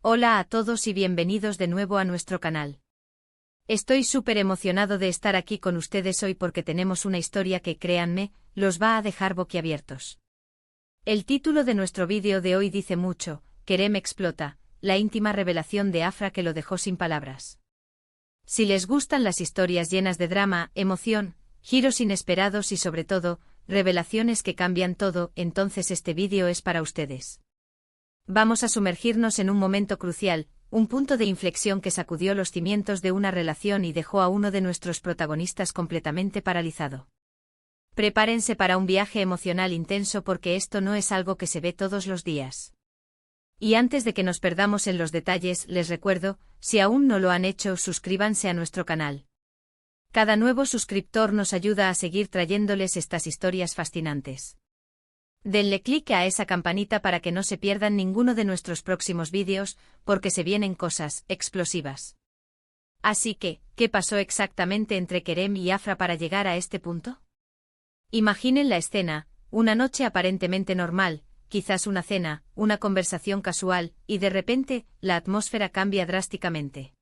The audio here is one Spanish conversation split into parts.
Hola a todos y bienvenidos de nuevo a nuestro canal. Estoy súper emocionado de estar aquí con ustedes hoy porque tenemos una historia que, créanme, los va a dejar boquiabiertos. El título de nuestro vídeo de hoy dice mucho: Kerem explota, la íntima revelación de Afra que lo dejó sin palabras. Si les gustan las historias llenas de drama, emoción, giros inesperados y sobre todo, revelaciones que cambian todo, entonces este vídeo es para ustedes. Vamos a sumergirnos en un momento crucial, un punto de inflexión que sacudió los cimientos de una relación y dejó a uno de nuestros protagonistas completamente paralizado. Prepárense para un viaje emocional intenso porque esto no es algo que se ve todos los días. Y antes de que nos perdamos en los detalles, les recuerdo, si aún no lo han hecho, suscríbanse a nuestro canal. Cada nuevo suscriptor nos ayuda a seguir trayéndoles estas historias fascinantes. Denle clic a esa campanita para que no se pierdan ninguno de nuestros próximos vídeos, porque se vienen cosas explosivas. Así que, ¿qué pasó exactamente entre Kerem y Afra para llegar a este punto? Imaginen la escena: una noche aparentemente normal, quizás una cena, una conversación casual, y de repente, la atmósfera cambia drásticamente.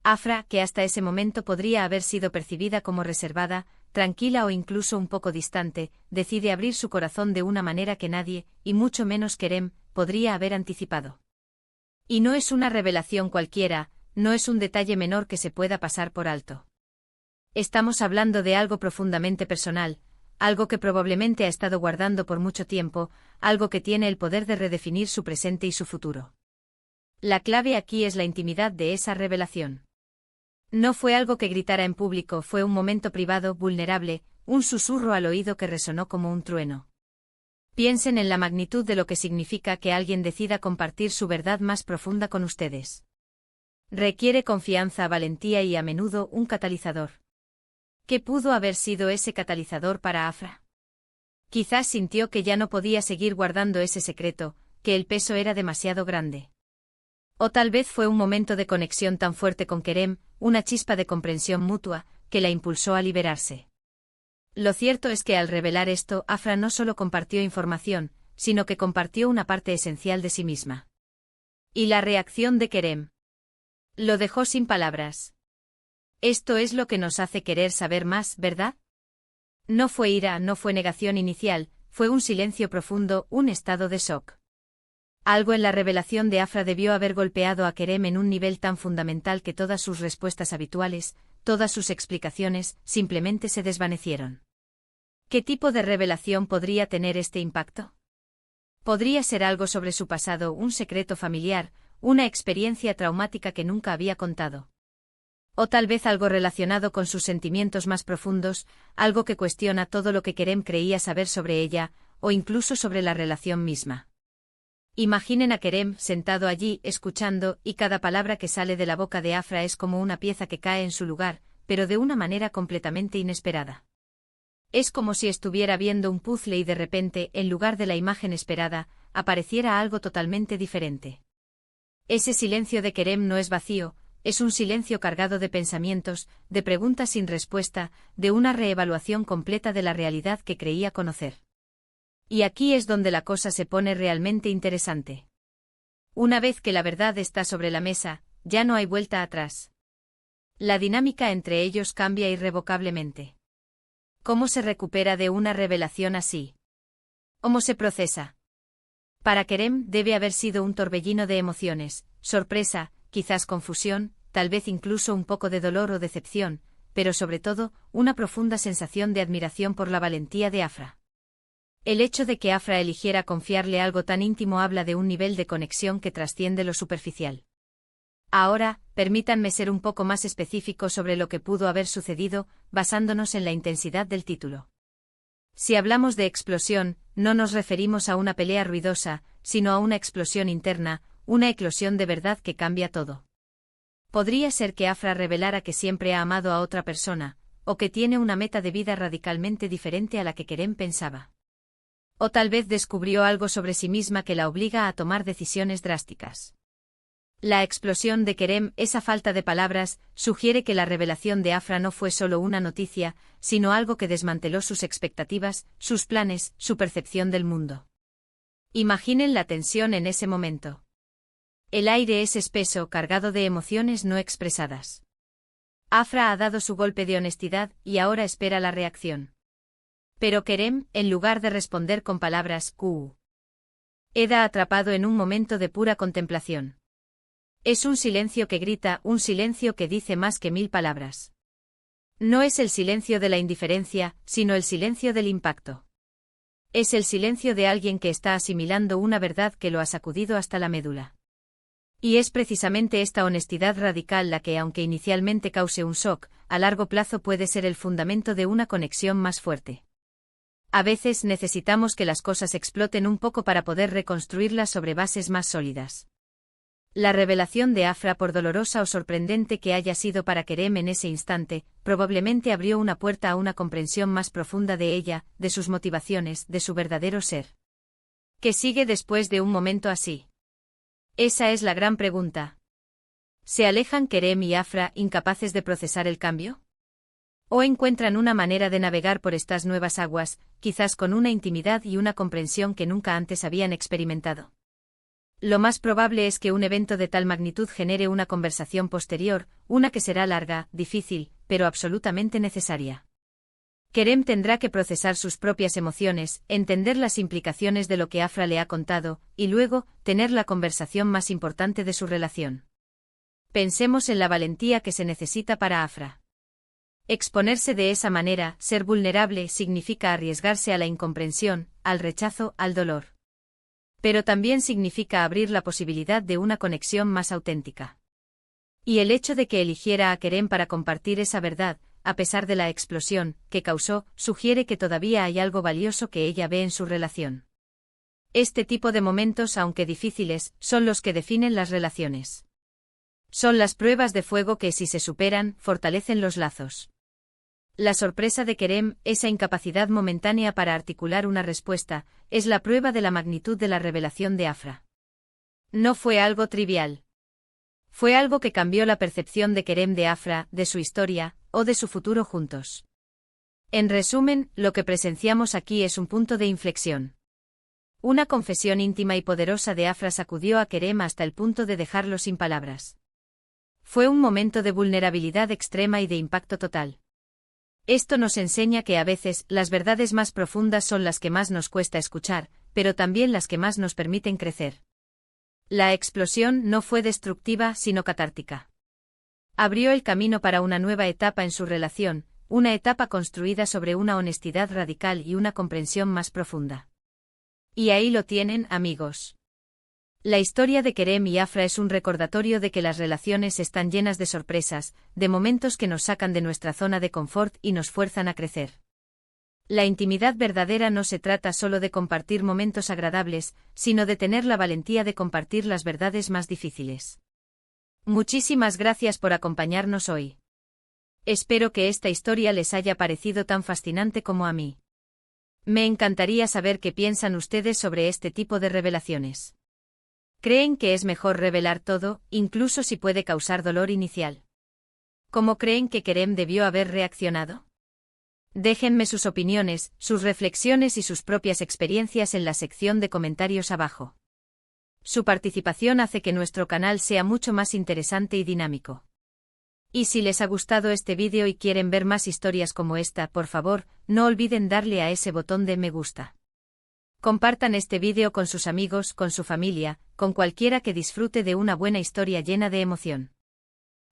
Afra, que hasta ese momento podría haber sido percibida como reservada, tranquila o incluso un poco distante, decide abrir su corazón de una manera que nadie, y mucho menos Kerem, podría haber anticipado. Y no es una revelación cualquiera, no es un detalle menor que se pueda pasar por alto. Estamos hablando de algo profundamente personal, algo que probablemente ha estado guardando por mucho tiempo, algo que tiene el poder de redefinir su presente y su futuro. La clave aquí es la intimidad de esa revelación. No fue algo que gritara en público, fue un momento privado, vulnerable, un susurro al oído que resonó como un trueno. Piensen en la magnitud de lo que significa que alguien decida compartir su verdad más profunda con ustedes. Requiere confianza, valentía y a menudo un catalizador. ¿Qué pudo haber sido ese catalizador para Afra? Quizás sintió que ya no podía seguir guardando ese secreto, que el peso era demasiado grande. O tal vez fue un momento de conexión tan fuerte con Kerem, una chispa de comprensión mutua, que la impulsó a liberarse. Lo cierto es que al revelar esto, Afra no solo compartió información, sino que compartió una parte esencial de sí misma. ¿Y la reacción de Kerem? Lo dejó sin palabras. Esto es lo que nos hace querer saber más, ¿verdad? No fue ira, no fue negación inicial, fue un silencio profundo, un estado de shock. Algo en la revelación de Afra debió haber golpeado a Kerem en un nivel tan fundamental que todas sus respuestas habituales, todas sus explicaciones, simplemente se desvanecieron. ¿Qué tipo de revelación podría tener este impacto? Podría ser algo sobre su pasado, un secreto familiar, una experiencia traumática que nunca había contado. O tal vez algo relacionado con sus sentimientos más profundos, algo que cuestiona todo lo que Kerem creía saber sobre ella, o incluso sobre la relación misma. Imaginen a Kerem sentado allí, escuchando, y cada palabra que sale de la boca de Afra es como una pieza que cae en su lugar, pero de una manera completamente inesperada. Es como si estuviera viendo un puzzle y de repente, en lugar de la imagen esperada, apareciera algo totalmente diferente. Ese silencio de Kerem no es vacío, es un silencio cargado de pensamientos, de preguntas sin respuesta, de una reevaluación completa de la realidad que creía conocer. Y aquí es donde la cosa se pone realmente interesante. Una vez que la verdad está sobre la mesa, ya no hay vuelta atrás. La dinámica entre ellos cambia irrevocablemente. ¿Cómo se recupera de una revelación así? ¿Cómo se procesa? Para Kerem debe haber sido un torbellino de emociones, sorpresa, quizás confusión, tal vez incluso un poco de dolor o decepción, pero sobre todo, una profunda sensación de admiración por la valentía de Afra. El hecho de que Afra eligiera confiarle algo tan íntimo habla de un nivel de conexión que trasciende lo superficial. Ahora, permítanme ser un poco más específico sobre lo que pudo haber sucedido, basándonos en la intensidad del título. Si hablamos de explosión, no nos referimos a una pelea ruidosa, sino a una explosión interna, una eclosión de verdad que cambia todo. Podría ser que Afra revelara que siempre ha amado a otra persona, o que tiene una meta de vida radicalmente diferente a la que Kerem pensaba. O tal vez descubrió algo sobre sí misma que la obliga a tomar decisiones drásticas. La explosión de Kerem, esa falta de palabras, sugiere que la revelación de Afra no fue solo una noticia, sino algo que desmanteló sus expectativas, sus planes, su percepción del mundo. Imaginen la tensión en ese momento. El aire es espeso, cargado de emociones no expresadas. Afra ha dado su golpe de honestidad y ahora espera la reacción. Pero Kerem, en lugar de responder con palabras, queda atrapado en un momento de pura contemplación. Es un silencio que grita, un silencio que dice más que 1000 palabras. No es el silencio de la indiferencia, sino el silencio del impacto. Es el silencio de alguien que está asimilando una verdad que lo ha sacudido hasta la médula. Y es precisamente esta honestidad radical la que, aunque inicialmente cause un shock, a largo plazo puede ser el fundamento de una conexión más fuerte. A veces necesitamos que las cosas exploten un poco para poder reconstruirlas sobre bases más sólidas. La revelación de Afra, por dolorosa o sorprendente que haya sido para Kerem en ese instante, probablemente abrió una puerta a una comprensión más profunda de ella, de sus motivaciones, de su verdadero ser. ¿Qué sigue después de un momento así? Esa es la gran pregunta. ¿Se alejan Kerem y Afra, incapaces de procesar el cambio? ¿O encuentran una manera de navegar por estas nuevas aguas, quizás con una intimidad y una comprensión que nunca antes habían experimentado? Lo más probable es que un evento de tal magnitud genere una conversación posterior, una que será larga, difícil, pero absolutamente necesaria. Kerem tendrá que procesar sus propias emociones, entender las implicaciones de lo que Afra le ha contado, y luego, tener la conversación más importante de su relación. Pensemos en la valentía que se necesita para Afra. Exponerse de esa manera, ser vulnerable, significa arriesgarse a la incomprensión, al rechazo, al dolor. Pero también significa abrir la posibilidad de una conexión más auténtica. Y el hecho de que eligiera a Kerem para compartir esa verdad, a pesar de la explosión que causó, sugiere que todavía hay algo valioso que ella ve en su relación. Este tipo de momentos, aunque difíciles, son los que definen las relaciones. Son las pruebas de fuego que, si se superan, fortalecen los lazos. La sorpresa de Kerem, esa incapacidad momentánea para articular una respuesta, es la prueba de la magnitud de la revelación de Afra. No fue algo trivial. Fue algo que cambió la percepción de Kerem de Afra, de su historia, o de su futuro juntos. En resumen, lo que presenciamos aquí es un punto de inflexión. Una confesión íntima y poderosa de Afra sacudió a Kerem hasta el punto de dejarlo sin palabras. Fue un momento de vulnerabilidad extrema y de impacto total. Esto nos enseña que a veces, las verdades más profundas son las que más nos cuesta escuchar, pero también las que más nos permiten crecer. La explosión no fue destructiva, sino catártica. Abrió el camino para una nueva etapa en su relación, una etapa construida sobre una honestidad radical y una comprensión más profunda. Y ahí lo tienen, amigos. La historia de Kerem y Afra es un recordatorio de que las relaciones están llenas de sorpresas, de momentos que nos sacan de nuestra zona de confort y nos fuerzan a crecer. La intimidad verdadera no se trata solo de compartir momentos agradables, sino de tener la valentía de compartir las verdades más difíciles. Muchísimas gracias por acompañarnos hoy. Espero que esta historia les haya parecido tan fascinante como a mí. Me encantaría saber qué piensan ustedes sobre este tipo de revelaciones. ¿Creen que es mejor revelar todo, incluso si puede causar dolor inicial? ¿Cómo creen que Kerem debió haber reaccionado? Déjenme sus opiniones, sus reflexiones y sus propias experiencias en la sección de comentarios abajo. Su participación hace que nuestro canal sea mucho más interesante y dinámico. Y si les ha gustado este vídeo y quieren ver más historias como esta, por favor, no olviden darle a ese botón de me gusta. Compartan este vídeo con sus amigos, con su familia, con cualquiera que disfrute de una buena historia llena de emoción.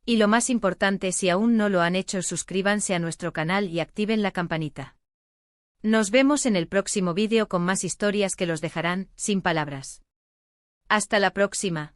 Y lo más importante, si aún no lo han hecho, suscríbanse a nuestro canal y activen la campanita. Nos vemos en el próximo vídeo con más historias que los dejarán sin palabras. Hasta la próxima.